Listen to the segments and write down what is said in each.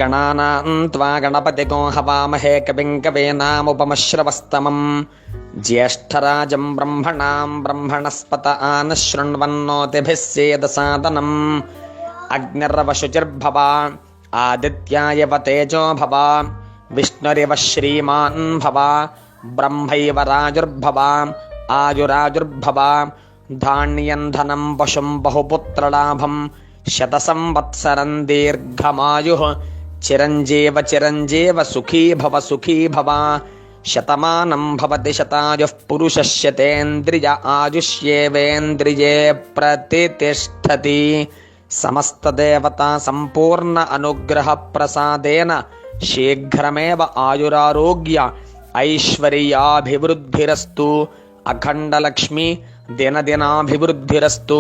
गणानां त्वा गणपतिगो हवामहे कविं कवीनामुपमश्रवस्तमं ज्येष्ठराजं ब्रह्मणां ब्रह्मणस्पत आनशृण्वन्नोतिभिः सेदसादनम् अग्निर्वशुचिर्भव आदित्याय तेजो भव विष्णुरिव श्रीमान् भव ब्रह्मैव राजुर्भव आयुराजुर्भव धान्यं धनं पशुं बहुपुत्रलाभं शतसंवत्सरं दीर्घमायुः चिरञ्जीव चिरञ्जीव सुखी भव शतमानं भवति शतायुः पुरुषस्य तेन्द्रिय आयुष्येवेन्द्रिये प्रतितिष्ठति समस्तदेवता संपूर्ण अनुग्रह प्रसादेन शीघ्रमेव आयुरारोग्य ऐश्वर्याभिवृद्धिरस्तु अखण्डलक्ष्मी दिनदिनाभिवृद्धिरस्तु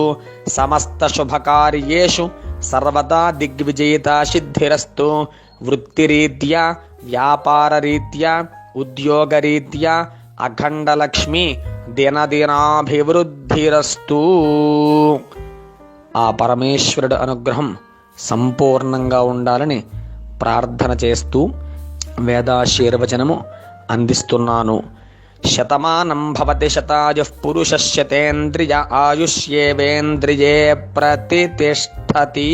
समस्तशुभकार्येषु सर्वदा दिग्विजयिता सिद्धिरस्तु वृत्तिरीत्या व्यापाररीत्या उद्योगरीत्या अखण्डलक्ष्मी दिनदिनाभिवृद्धिरस्तु। ఆ పరమేశ్వరుడు అనుగ్రహం సంపూర్ణంగా ఉండాలని ప్రార్థన చేస్తూ వేదాశీర్వచనము అందిస్తున్నాను. శతమానం భవతి శతాయుః పురుషస్య తేంద్రియ ఆయుష్యేవేంద్రియే ప్రతితిష్ఠతి.